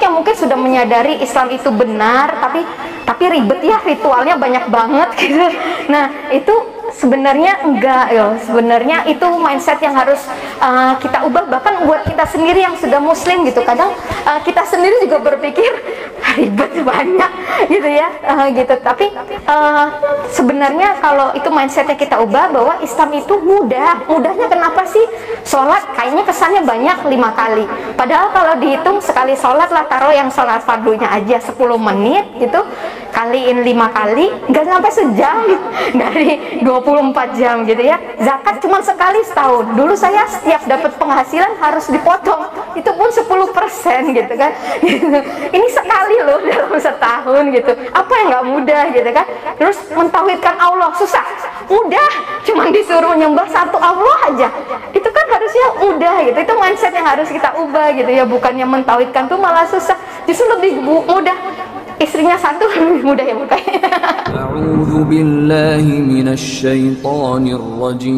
yang mungkin sudah menyadari Islam itu benar, tapi ribet ya, ritualnya banyak banget gitu. Nah itu sebenarnya enggak ya, sebenarnya itu mindset yang harus kita ubah. Bahkan buat kita sendiri yang sudah muslim gitu, kadang kita sendiri juga berpikir ribet banyak gitu ya, gitu. Tapi sebenarnya kalau itu mindsetnya kita ubah bahwa Islam itu mudahnya kenapa sih? Sholat kayaknya kesannya banyak 5 kali, padahal kalau dihitung sekali sholat lah, taruh yang sholat fardunya aja 10 menit gitu, kaliin 5 kali nggak sampai sejam dari 24 jam gitu ya. Zakat cuma sekali setahun. Dulu saya setiap dapat penghasilan harus dipotong, itu pun 10% gitu kan. Ini sekali loh dalam setahun gitu. Apa yang nggak mudah gitu kan. Terus mentauhidkan Allah susah, mudah, cuma disuruh nyembah satu Allah aja, itu kan harusnya mudah gitu. Itu mindset yang harus kita ubah gitu ya. Bukannya mentauhidkan tuh malah susah, justru lebih mudah. Istrinya satu lebih mudah ya bukannya. A'udzu billahi minasy syaithanir rajim.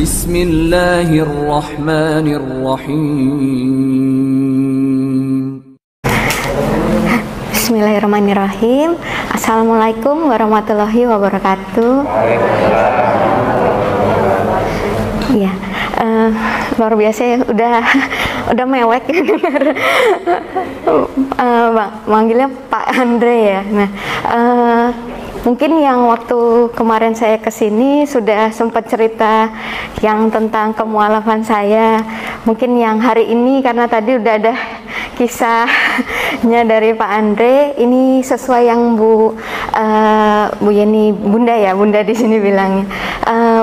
Bismillahirrahmanirrahim. Bismillahirrahmanirrahim. Assalamualaikum warahmatullahi wabarakatuh. Iya, luar biasa ya, udah mewek dengar manggilnya Pak Andre ya. Nah, mungkin yang waktu kemarin saya kesini sudah sempat cerita yang tentang kemualafan saya. Mungkin yang hari ini karena tadi udah ada kisahnya dari Pak Andre, ini sesuai yang Bu Yeni, Bunda ya, Bunda di sini bilangnya.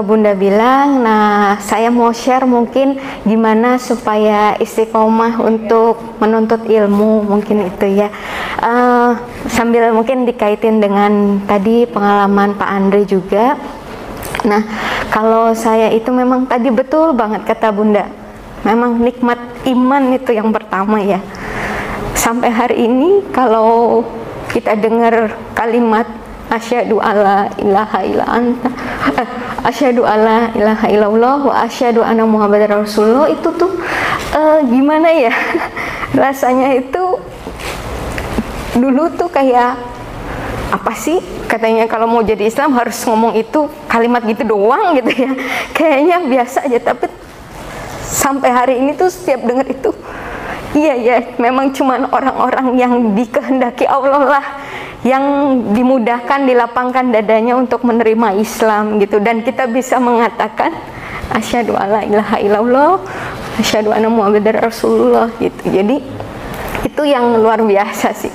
Bunda bilang, nah saya mau share mungkin gimana supaya istiqomah untuk menuntut ilmu, mungkin itu ya. Sambil mungkin dikaitin dengan tadi pengalaman Pak Andre juga. Nah, kalau saya itu memang tadi betul banget kata Bunda, memang nikmat iman itu yang pertama ya. Sampai hari ini kalau kita dengar kalimat asyhadu alla ilaha illa anta, asyhadu alla ilaha illallah wa asyhadu anna muhammadar rasulullah, itu tuh gimana ya rasanya itu. Dulu tuh kayak apa sih katanya kalau mau jadi Islam harus ngomong itu kalimat gitu doang gitu ya, kayaknya biasa aja. Tapi sampai hari ini tuh setiap dengar itu, iya ya, memang cuman orang-orang yang dikehendaki Allah lah yang dimudahkan, dilapangkan dadanya untuk menerima Islam gitu. Dan kita bisa mengatakan asyhadu alla ilaha illallah, asyhadu anna muhammadar rasulullah gitu. Jadi itu yang luar biasa sih.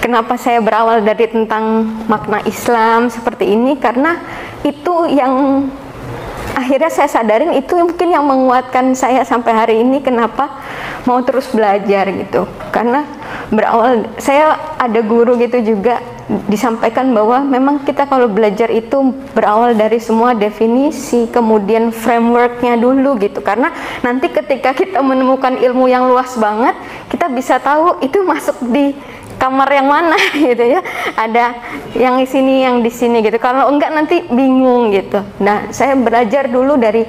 Kenapa saya berawal dari tentang makna Islam seperti ini, karena itu yang akhirnya saya sadarin, itu mungkin yang menguatkan saya sampai hari ini kenapa mau terus belajar gitu. Karena berawal, saya ada guru gitu juga disampaikan bahwa memang kita kalau belajar itu berawal dari semua definisi, kemudian frameworknya dulu gitu. Karena nanti ketika kita menemukan ilmu yang luas banget, kita bisa tahu itu masuk di kamar yang mana gitu ya, ada yang di sini, yang di sini gitu. Kalau enggak nanti bingung gitu. Nah, saya belajar dulu dari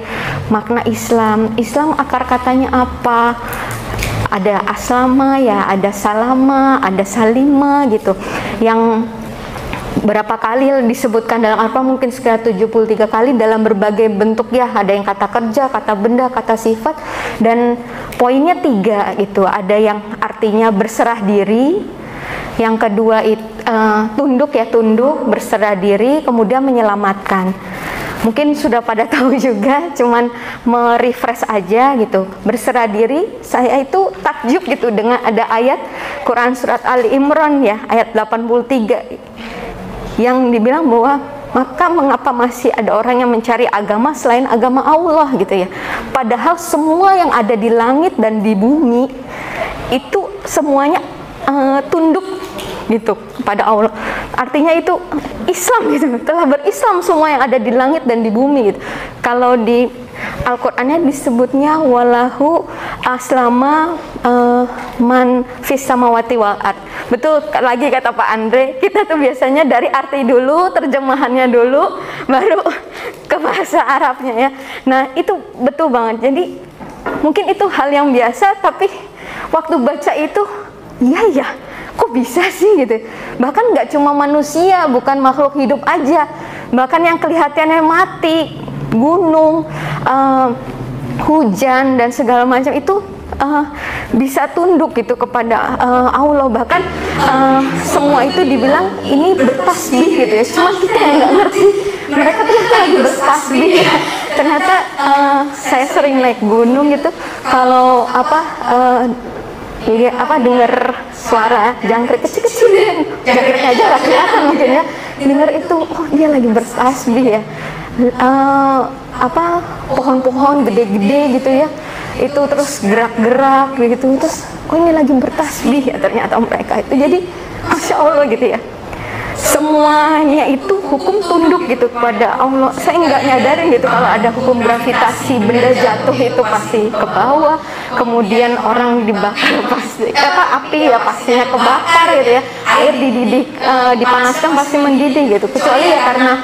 makna Islam. Islam akar katanya apa? Ada aslama ya, ada salama, ada salima gitu. Yang berapa kali disebutkan dalam Al-Quran, mungkin sekitar 73 kali dalam berbagai bentuk ya. Ada yang kata kerja, kata benda, kata sifat, dan poinnya 3 gitu. Ada yang artinya berserah diri, yang kedua tunduk ya, tunduk, berserah diri, kemudian menyelamatkan. Mungkin sudah pada tahu juga, cuman merefresh aja gitu. Berserah diri, saya itu takjub gitu dengan ada ayat Quran surat Ali Imran ya, ayat 83 yang dibilang bahwa maka mengapa masih ada orang yang mencari agama selain agama Allah gitu ya. Padahal semua yang ada di langit dan di bumi itu semuanya tunduk gitu pada Allah. Artinya itu Islam gitu, telah berislam semua yang ada di langit dan di bumi gitu. Kalau di Al-Qur'annya disebutnya walahu aslama man fis samawati wal ard. Betul lagi kata Pak Andre, kita tuh biasanya dari arti dulu, terjemahannya dulu, baru ke bahasa Arabnya ya. Nah, itu betul banget. Jadi mungkin itu hal yang biasa, tapi waktu baca itu, iya ya, kok bisa sih gitu. Bahkan nggak cuma manusia, bukan makhluk hidup aja, bahkan yang kelihatannya mati, gunung, hujan dan segala macam itu bisa tunduk gitu kepada Allah. Bahkan semua itu dibilang ini bertasbih gitu ya, cuma kita yang nggak ngerti mereka ternyata lagi bertasbih ya. Ternyata saya sering naik gunung gitu, kalau dengar suara jangkrik kecil-kecil, jangkriknya aja nggak kelihatan mungkin ya, dengar itu, oh dia lagi bertasbih ya. Pohon-pohon gede-gede gitu ya, itu terus gerak-gerak gitu, terus oh ini lagi bertasbih ya ternyata mereka itu. Jadi Masya Allah gitu ya, semuanya itu hukum tunduk gitu kepada Allah. Saya nggak nyadarin gitu kalau ada hukum gravitasi, benda jatuh itu pasti ke bawah, kemudian orang dibakar pasti api ya pastinya kebakar gitu ya, air dipanaskan pasti mendidih gitu, kecuali ya karena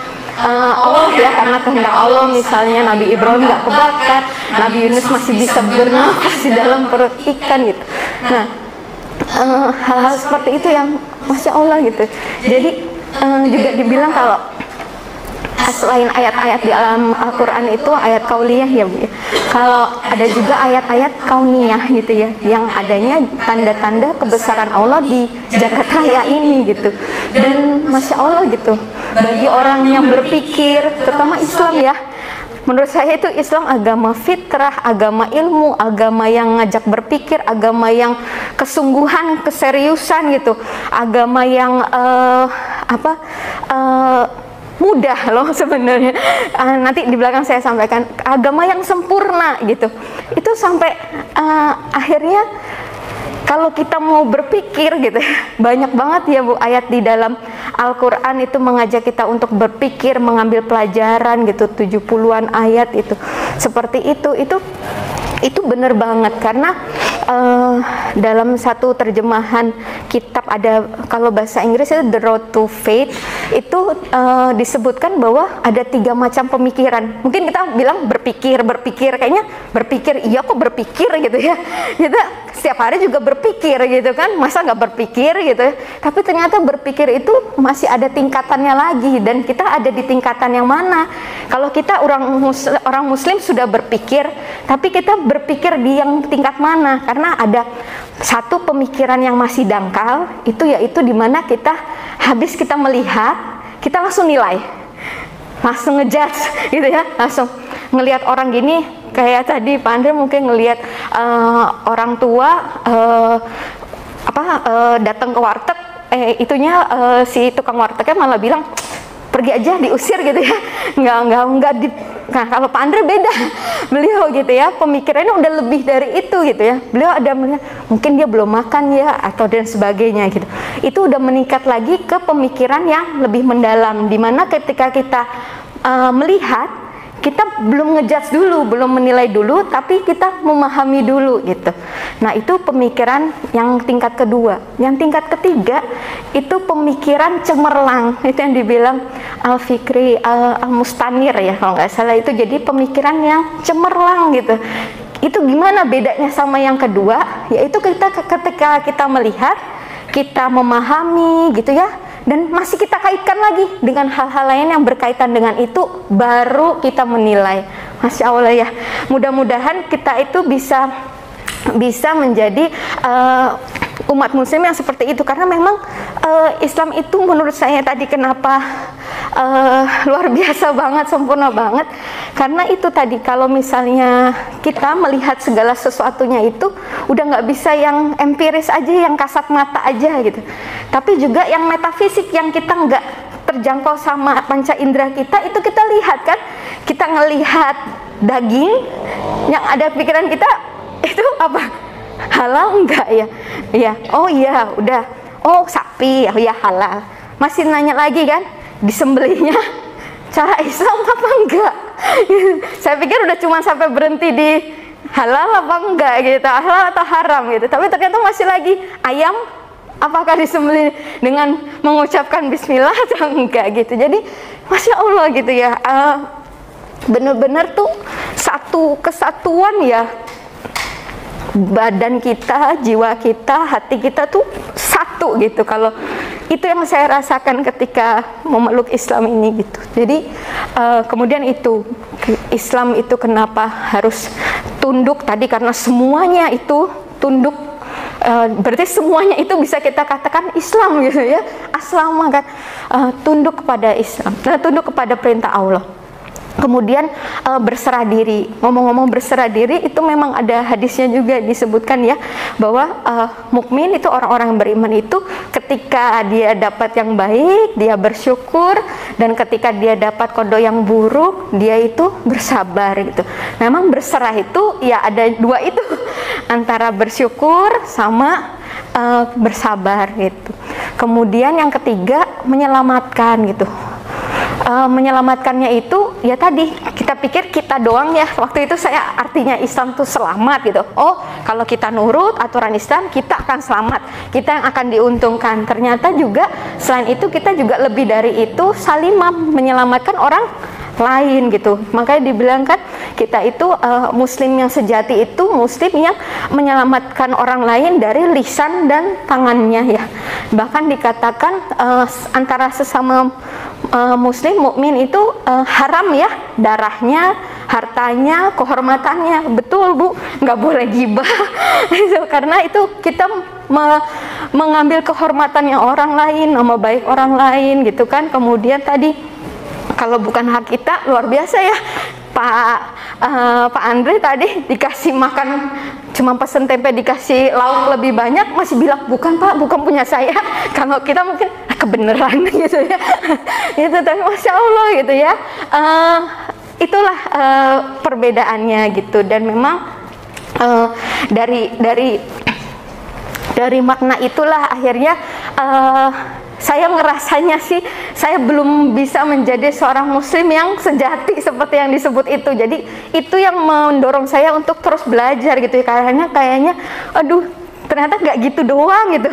Allah ya, karena kehendak Allah. Misalnya Nabi Ibrahim nggak kebakar, Nabi Yunus masih bisa bernafas di dalam perut ikan gitu. Nah, hal-hal seperti itu yang Masya Allah gitu. Jadi juga dibilang kalau selain ayat-ayat di alam Al-Quran itu ayat kauliyah ya Bu ya, kalau ada juga ayat-ayat kauniyah gitu ya, yang adanya tanda-tanda kebesaran Allah di jagat raya ini gitu. Dan Masya Allah gitu, bagi orang yang berpikir, terutama Islam ya, menurut saya itu Islam agama fitrah, agama ilmu, agama yang ngajak berpikir, agama yang kesungguhan, keseriusan gitu, agama yang mudah loh sebenarnya. Nanti di belakang saya sampaikan agama yang sempurna gitu. Itu sampai akhirnya kalau kita mau berpikir gitu, banyak banget ya Bu ayat di dalam Al-Quran itu mengajak kita untuk berpikir, mengambil pelajaran gitu, 70-an ayat itu seperti itu benar banget. Karena dalam satu terjemahan kitab ada, kalau bahasa Inggris itu The Road to Faith, itu disebutkan bahwa ada 3 macam pemikiran. Mungkin kita bilang berpikir, kayaknya berpikir, iya kok berpikir gitu ya, kita setiap hari juga berpikir gitu kan, masa nggak berpikir gitu ya. Tapi ternyata berpikir itu masih ada tingkatannya lagi, dan kita ada di tingkatan yang mana. Kalau kita orang muslim sudah berpikir, tapi kita berpikir di yang tingkat mana? Karena ada satu pemikiran yang masih dangkal, itu yaitu dimana kita habis kita melihat, kita langsung nilai, langsung ngejudge gitu ya, langsung ngelihat orang gini. Kayak tadi Pak Andre mungkin ngelihat orang tua datang ke warteg, si tukang wartegnya malah bilang pergi aja, diusir gitu ya, nggak nah kalau Pak Andre beda, beliau gitu ya pemikirannya udah lebih dari itu gitu ya. Beliau ada melihat mungkin dia belum makan ya, atau dan sebagainya gitu. Itu udah meningkat lagi ke pemikiran yang lebih mendalam, dimana ketika kita melihat, kita belum ngejudge dulu, belum menilai dulu, tapi kita memahami dulu gitu. Nah itu pemikiran yang tingkat kedua. Yang tingkat ketiga itu pemikiran cemerlang, itu yang dibilang Al-Fikri Al-Mustanir ya kalau nggak salah. Itu jadi pemikiran yang cemerlang gitu. Itu gimana bedanya sama yang kedua? Yaitu ketika kita melihat, kita memahami gitu ya, dan masih kita kaitkan lagi dengan hal-hal lain yang berkaitan dengan itu, baru kita menilai. Masya Allah ya, mudah-mudahan kita itu bisa menjadi umat muslim yang seperti itu. Karena memang Islam itu menurut saya tadi kenapa luar biasa banget, sempurna banget, karena itu tadi, kalau misalnya kita melihat segala sesuatunya itu udah nggak bisa yang empiris aja, yang kasat mata aja gitu, tapi juga yang metafisik, yang kita nggak terjangkau sama panca indera kita, itu kita lihat kan, kita ngelihat daging, yang ada pikiran kita itu apa, halal enggak ya, ya oh iya udah, oh sapi ya halal, masih nanya lagi kan, disembelihnya cara Islam apa enggak? Saya pikir udah cuma sampai berhenti di halal apa enggak gitu, halal atau haram gitu, tapi ternyata masih lagi ayam apakah disembelih dengan mengucapkan bismillah atau enggak gitu. Jadi Masya Allah gitu ya, bener-bener tuh satu kesatuan ya, badan kita, jiwa kita, hati kita tuh satu gitu. Kalau itu yang saya rasakan ketika memeluk Islam ini gitu. Jadi kemudian itu Islam itu kenapa harus tunduk tadi, karena semuanya itu tunduk. Berarti semuanya itu bisa kita katakan Islam gitu ya. Aslama kan, tunduk kepada Islam, tunduk kepada perintah Allah. Kemudian berserah diri. Ngomong-ngomong berserah diri, itu memang ada hadisnya juga disebutkan ya, bahwa mukmin itu, orang-orang yang beriman itu ketika dia dapat yang baik, dia bersyukur, dan ketika dia dapat qada yang buruk, dia itu bersabar gitu. Memang berserah itu ya ada dua itu, antara bersyukur sama bersabar gitu. Kemudian yang ketiga, menyelamatkan gitu. Menyelamatkannya itu ya tadi kita pikir kita doang ya, waktu itu saya artinya Islam tuh selamat gitu. Oh, kalau kita nurut aturan Islam kita akan selamat, kita yang akan diuntungkan. Ternyata juga selain itu kita juga lebih dari itu, salimah, menyelamatkan orang lain gitu. Makanya dibilangkan kita itu muslim yang sejati itu muslim yang menyelamatkan orang lain dari lisan dan tangannya ya. Bahkan dikatakan antara sesama muslim mukmin itu haram ya, darahnya, hartanya, kehormatannya. Betul Bu, nggak boleh gibah itu, karena itu kita mengambil kehormatannya orang lain, nama baik orang lain gitu kan. Kemudian tadi kalau bukan hak kita, luar biasa ya, Pak Andre tadi dikasih makan cuma pesen tempe, dikasih lauk lebih banyak, masih bilang bukan Pak, bukan punya saya. Kalau kita mungkin kebenaran gitu ya. Itu tapi Masya Allah gitu ya. Itulah perbedaannya gitu. Dan memang dari makna itulah akhirnya saya ngerasanya sih saya belum bisa menjadi seorang muslim yang sejati seperti yang disebut itu. Jadi itu yang mendorong saya untuk terus belajar gitu ya, karena kayaknya aduh ternyata nggak gitu doang gitu,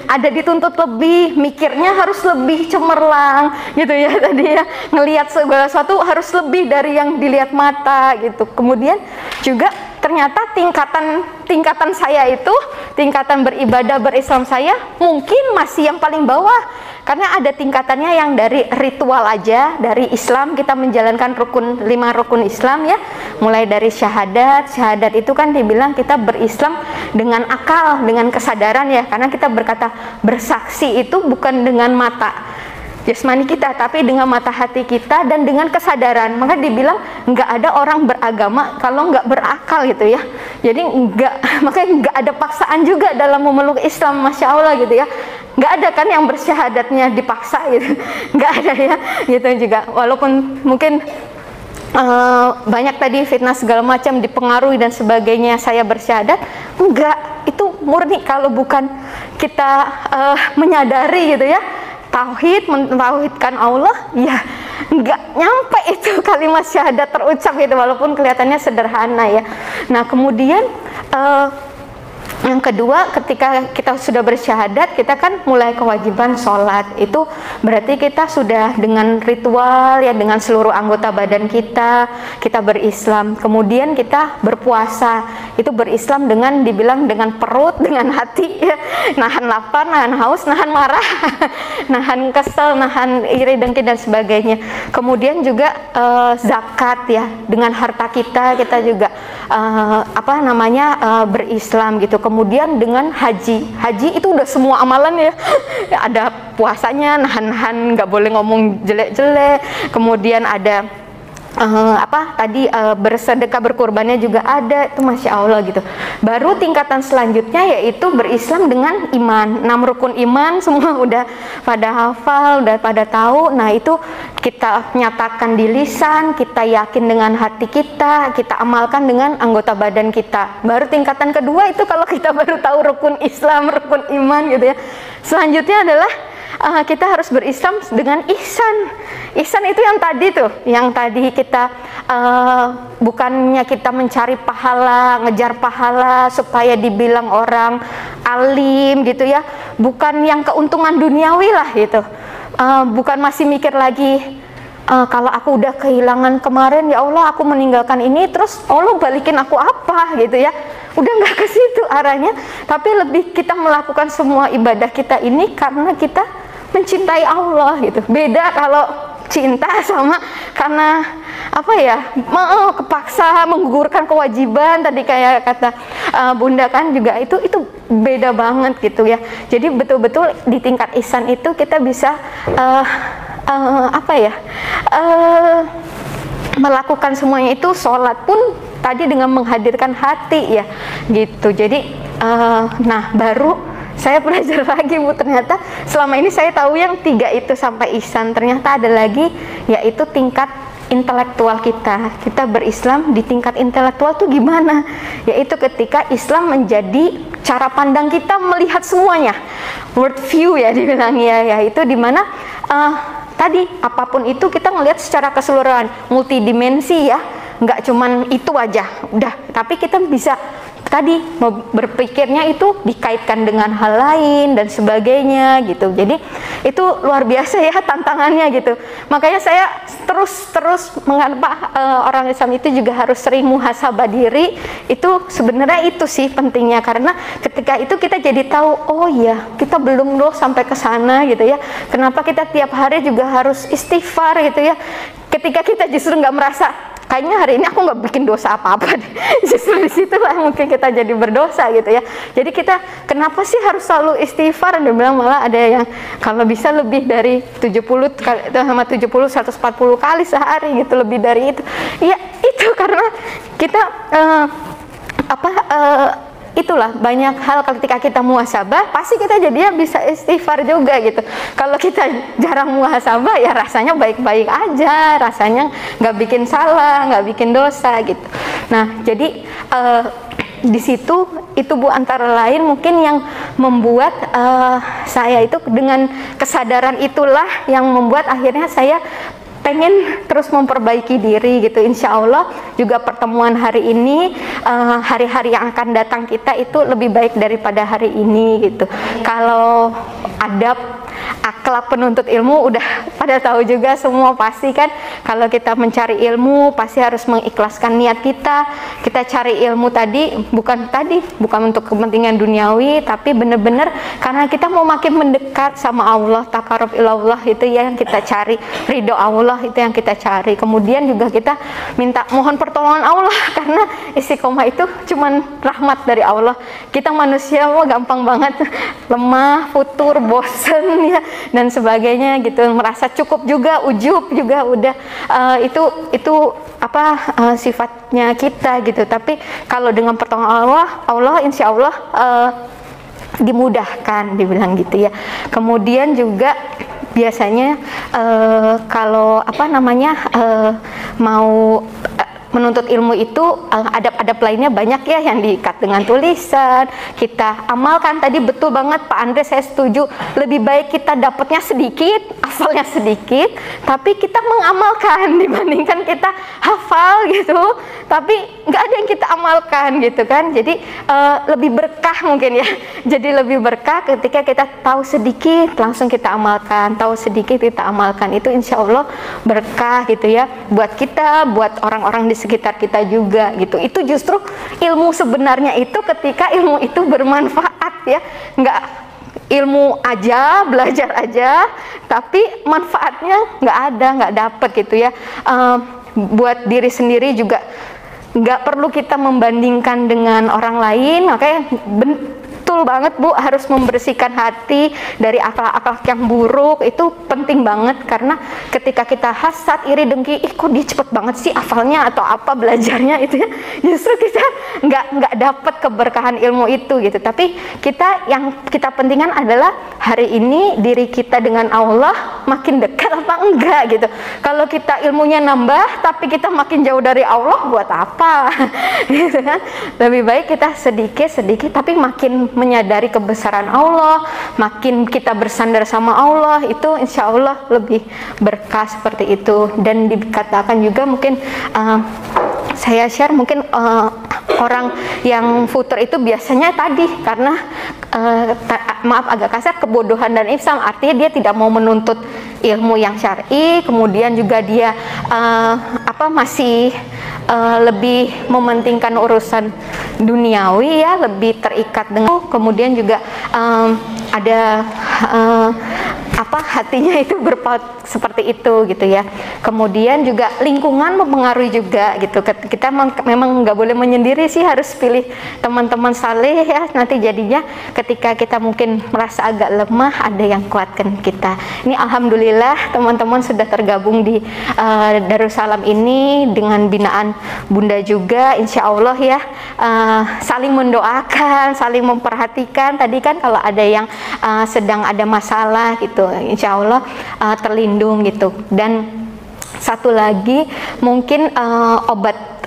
ada dituntut lebih, mikirnya harus lebih cemerlang gitu ya tadi ya, ngelihat segala sesuatu harus lebih dari yang dilihat mata gitu. Kemudian juga ternyata tingkatan saya itu, tingkatan beribadah berislam saya mungkin masih yang paling bawah, karena ada tingkatannya yang dari ritual aja, dari Islam kita menjalankan 5 rukun Islam ya, mulai dari syahadat itu kan dibilang kita berislam dengan akal, dengan kesadaran ya, karena kita berkata bersaksi itu bukan dengan mata jasmani kita, tapi dengan mata hati kita dan dengan kesadaran. Maka dibilang nggak ada orang beragama kalau nggak berakal gitu ya. Jadi makanya nggak ada paksaan juga dalam memeluk Islam, Masya Allah gitu ya. Nggak ada kan yang bersyahadatnya dipaksa gitu, nggak ada ya gitu juga. Walaupun mungkin banyak tadi fitnah segala macam dipengaruhi dan sebagainya, saya bersyahadat, enggak, itu murni kalau bukan kita menyadari gitu ya, mentauhidkan Allah, ya nggak nyampe itu kalimat syahadat terucap gitu, walaupun kelihatannya sederhana ya. Nah kemudian yang kedua, ketika kita sudah bersyahadat, kita kan mulai kewajiban sholat. Itu berarti kita sudah dengan ritual ya, dengan seluruh anggota badan kita berislam. Kemudian kita berpuasa, itu berislam dengan dibilang dengan perut, dengan hati ya. Nahan lapar, nahan haus, nahan marah, nahan kesel, nahan iri, dengki dan sebagainya. Kemudian juga zakat ya, dengan harta kita juga berislam gitu. Kemudian dengan haji itu udah semua amalan ya, ada puasanya, nahan-nahan nggak boleh ngomong jelek-jelek, kemudian ada bersedekah, berkurbannya juga ada, itu Masya Allah gitu. Baru tingkatan selanjutnya yaitu berislam dengan iman, 6 rukun iman semua udah pada hafal, udah pada tahu. Nah itu kita nyatakan di lisan, kita yakin dengan hati kita amalkan dengan anggota badan kita. Baru tingkatan kedua itu kalau kita baru tahu rukun Islam, rukun iman gitu ya. Selanjutnya adalah kita harus berislam dengan ihsan. Ihsan itu yang tadi kita bukannya kita mencari pahala, ngejar pahala supaya dibilang orang alim gitu ya, bukan yang keuntungan duniawi lah gitu, bukan masih mikir lagi kalau aku udah kehilangan kemarin, ya Allah aku meninggalkan ini, terus Allah balikin aku apa gitu ya. udah nggak ke situ arahnya, tapi lebih kita melakukan semua ibadah kita ini karena kita mencintai Allah gitu. Beda kalau cinta sama karena apa ya, mau kepaksa menggugurkan kewajiban tadi kayak kata Bunda kan juga itu beda banget gitu ya. Jadi betul-betul di tingkat ihsan itu kita bisa melakukan semuanya itu, sholat pun tadi dengan menghadirkan hati ya gitu. Jadi nah baru saya belajar lagi Bu, ternyata selama ini saya tahu yang 3 itu sampai ihsan, ternyata ada lagi yaitu tingkat intelektual kita berislam di tingkat intelektual tuh gimana, yaitu ketika Islam menjadi cara pandang kita melihat semuanya, world view ya dibilangnya, yaitu dimana tadi apapun itu kita ngelihat secara keseluruhan, multidimensi ya, nggak cuman itu aja udah, tapi kita bisa tadi berpikirnya itu dikaitkan dengan hal lain dan sebagainya gitu. Jadi itu luar biasa ya tantangannya gitu. Makanya saya terus mengapa orang Islam itu juga harus sering muhasabah diri. Itu sebenarnya itu sih pentingnya, karena ketika itu kita jadi tahu, oh iya kita belum loh sampai ke sana gitu ya. Kenapa kita tiap hari juga harus istighfar gitu ya. Ketika kita justru nggak merasa kayaknya hari ini aku nggak bikin dosa apa-apa deh. Justru disitulah mungkin kita jadi berdosa gitu ya. Jadi kita kenapa sih harus selalu istighfar? Dia bilang malah ada yang kalau bisa lebih dari 70 sama 140 kali sehari gitu, lebih dari itu. Ya itu karena kita itulah banyak hal ketika kita muhasabah pasti kita jadinya bisa istighfar juga gitu. Kalau kita jarang muhasabah ya rasanya baik-baik aja, rasanya nggak bikin salah, nggak bikin dosa gitu. Nah jadi di situ itu Bu, antara lain mungkin yang membuat saya itu dengan kesadaran itulah yang membuat akhirnya saya pengen terus memperbaiki diri gitu. Insya Allah juga pertemuan hari ini, hari-hari yang akan datang kita itu lebih baik daripada hari ini gitu. Kalau adab, akhlak penuntut ilmu udah pada tahu juga semua pasti kan. Kalau kita mencari ilmu pasti harus mengikhlaskan niat kita. Kita cari ilmu bukan untuk kepentingan duniawi, tapi benar-benar karena kita mau makin mendekat sama Allah, taqarrub ilallah itu yang kita cari, ridho Allah itu yang kita cari. Kemudian juga kita minta mohon pertolongan Allah karena istiqomah itu cuman rahmat dari Allah. Kita manusia gampang banget lemah, futur, bosen ya dan sebagainya gitu, merasa cukup juga, ujub juga udah itu sifatnya kita gitu. Tapi kalau dengan pertolongan Allah insya Allah dimudahkan, dibilang gitu ya. Kemudian juga biasanya kalau mau menuntut ilmu itu adab-adab lainnya banyak ya yang diikat dengan tulisan, kita amalkan. Tadi betul banget Pak Andre, saya setuju, lebih baik kita dapatnya sedikit, hafalnya sedikit, tapi kita mengamalkan dibandingkan kita hafal gitu tapi nggak ada yang kita amalkan gitu kan. Jadi lebih berkah mungkin ya, jadi lebih berkah ketika kita tahu sedikit langsung kita amalkan, tahu sedikit kita amalkan, itu insya Allah berkah gitu ya buat kita, buat orang-orang di sekitar kita juga gitu. Itu justru ilmu sebenarnya itu ketika ilmu itu bermanfaat ya, nggak ilmu aja, belajar aja tapi manfaatnya nggak ada, nggak dapet gitu ya. Buat diri sendiri juga nggak perlu kita membandingkan dengan orang lain. Makanya betul banget Bu, harus membersihkan hati dari akhlak-akhlak yang buruk, itu penting banget. Karena ketika kita hasad, iri, dengki, kok dia cepet banget sih hafalnya atau apa belajarnya itu ya, justru kita nggak dapat keberkahan ilmu itu gitu. Tapi yang kita pentingkan adalah hari ini diri kita dengan Allah makin dekat apa enggak gitu. Kalau kita ilmunya nambah tapi kita makin jauh dari Allah, buat apa gitu kan. Lebih baik kita sedikit tapi makin menyadari kebesaran Allah, makin kita bersandar sama Allah, itu insya Allah lebih berkah seperti itu. Dan dikatakan juga mungkin saya share mungkin orang yang futur itu biasanya tadi karena maaf agak kasar, kebodohan dan ifsam, artinya dia tidak mau menuntut ilmu yang syar'i, kemudian juga dia masih lebih mementingkan urusan duniawi ya, lebih terikat dengan, kemudian juga ada hatinya itu berpaut seperti itu gitu ya. Kemudian juga lingkungan mempengaruhi juga gitu. Kita memang nggak boleh menyendiri sih, harus pilih teman-teman saleh ya. Nanti jadinya ketika kita mungkin merasa agak lemah, ada yang kuatkan kita. Ini alhamdulillah teman-teman sudah tergabung di Darussalam ini dengan binaan Bunda juga, insya Allah ya, saling mendoakan, saling memperhatikan. Tadi kan kalau ada yang sedang ada masalah gitu, insya Allah terlindung gitu. Dan satu lagi mungkin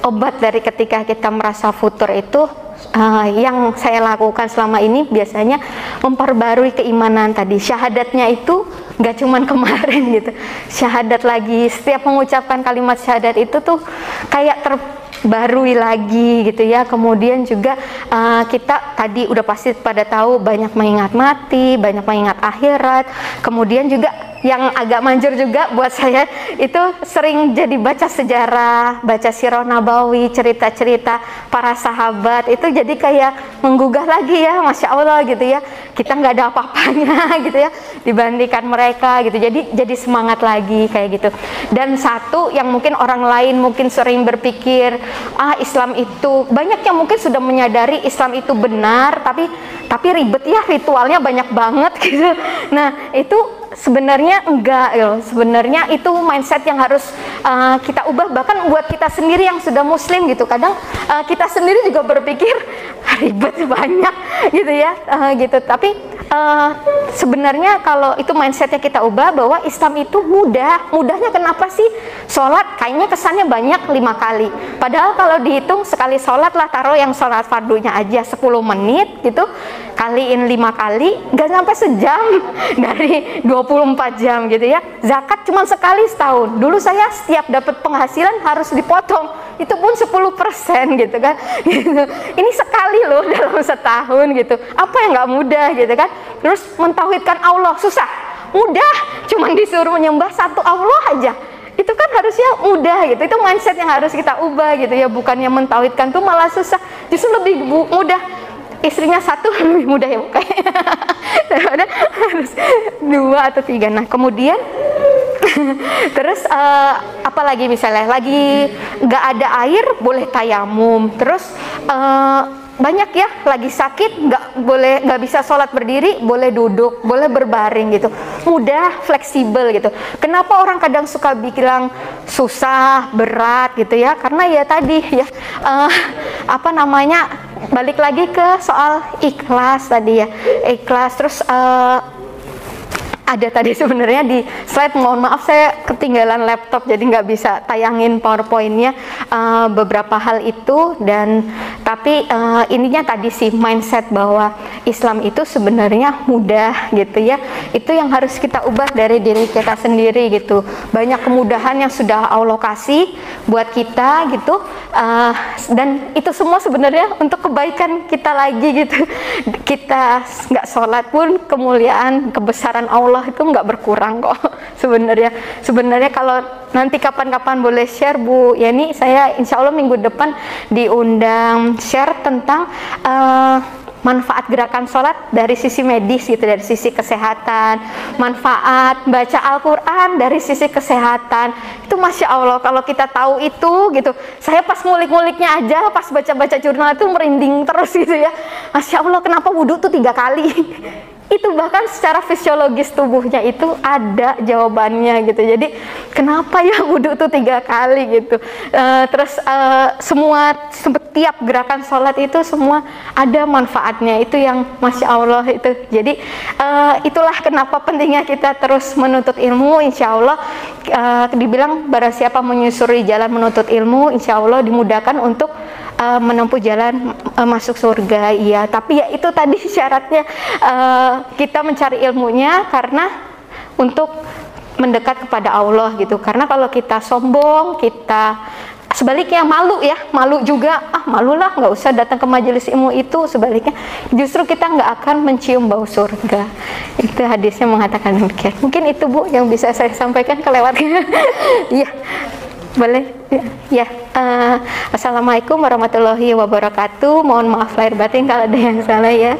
obat dari ketika kita merasa futur itu, yang saya lakukan selama ini biasanya memperbarui keimanan tadi. Syahadatnya itu nggak cuman kemarin gitu, syahadat lagi, setiap mengucapkan kalimat syahadat itu tuh kayak terbarui lagi gitu ya. Kemudian juga kita tadi udah pasti pada tahu banyak mengingat mati, banyak mengingat akhirat. Kemudian juga yang agak manjur juga buat saya itu sering jadi baca sejarah, baca sirah nabawi, cerita-cerita para sahabat, itu jadi kayak menggugah lagi ya, Masya Allah gitu ya, kita nggak ada apa-apanya gitu ya dibandingkan mereka gitu, jadi semangat lagi kayak gitu. Dan satu yang mungkin orang lain mungkin sering berpikir, Islam itu, banyak yang mungkin sudah menyadari Islam itu benar, tapi ribet ya, ritualnya banyak banget gitu. Nah itu sebenarnya enggak loh, sebenarnya itu mindset yang harus kita ubah. Bahkan buat kita sendiri yang sudah muslim gitu, kadang kita sendiri juga berpikir ribet banyak gitu ya, gitu. Tapi sebenarnya kalau itu mindsetnya kita ubah, bahwa Islam itu mudahnya kenapa sih? Sholat kayaknya kesannya banyak 5 kali, padahal kalau dihitung sekali sholat lah, taruh yang sholat fardunya aja 10 menit gitu, kaliin 5 kali nggak sampai sejam dari 24 jam gitu ya. Zakat cuma sekali setahun, dulu saya setiap dapat penghasilan harus dipotong, itu pun 10% gitu kan gitu. Ini sekali loh dalam setahun gitu, apa yang nggak mudah gitu kan. Terus mentauhidkan Allah susah, mudah, cuman disuruh menyembah satu Allah aja, itu kan harusnya mudah gitu. Itu mindset yang harus kita ubah gitu ya, bukannya mentauhidkan tuh malah susah, justru lebih mudah. Istrinya satu lebih mudah ya kayaknya daripada harus 2 atau 3. Nah kemudian terus apalagi misalnya lagi nggak ada air, boleh tayamum. Terus banyak ya, lagi sakit nggak bisa sholat berdiri, boleh duduk, boleh berbaring gitu, mudah, fleksibel gitu. Kenapa orang kadang suka bilang susah, berat gitu ya, karena ya tadi ya balik lagi ke soal ikhlas tadi ya, ikhlas. Terus ada tadi sebenarnya di slide, mohon maaf saya ketinggalan laptop jadi nggak bisa tayangin PowerPoint-nya beberapa hal itu. Dan tapi ininya tadi sih mindset bahwa Islam itu sebenarnya mudah gitu ya, itu yang harus kita ubah dari diri kita sendiri gitu. Banyak kemudahan yang sudah Allah kasih buat kita gitu, dan itu semua sebenarnya untuk kebaikan kita lagi gitu. Kita nggak sholat pun kemuliaan kebesaran Allah itu nggak berkurang kok sebenarnya. Kalau nanti kapan-kapan boleh share Bu Yani, saya insya Allah minggu depan diundang share tentang manfaat gerakan sholat dari sisi medis gitu, dari sisi kesehatan, manfaat baca Al-Quran dari sisi kesehatan. Itu Masya Allah, kalau kita tahu itu gitu, saya pas ngulik-nguliknya aja, pas baca-baca jurnal itu merinding terus gitu ya. Masya Allah, kenapa wudhu tuh 3 kali? Itu bahkan secara fisiologis tubuhnya itu ada jawabannya gitu. Jadi kenapa ya wudhu tuh 3 kali gitu. Terus setiap gerakan sholat itu semua ada manfaatnya, itu yang Masya Allah itu. Jadi itulah kenapa pentingnya kita terus menuntut ilmu. Insya Allah dibilang barang siapa menyusuri jalan menuntut ilmu, insya Allah dimudahkan untuk menempuh jalan masuk surga. Iya, tapi ya itu tadi syaratnya, kita mencari ilmunya karena untuk mendekat kepada Allah gitu. Karena kalau kita sombong, kita sebaliknya malu juga, malulah, nggak usah datang ke majelis ilmu itu. Sebaliknya justru kita nggak akan mencium bau surga. Itu hadisnya mengatakan demikian. Mungkin itu Bu yang bisa saya sampaikan, kelewatnya. Iya, boleh ya. Assalamualaikum warahmatullahi wabarakatuh. Mohon maaf lahir batin kalau ada yang salah ya.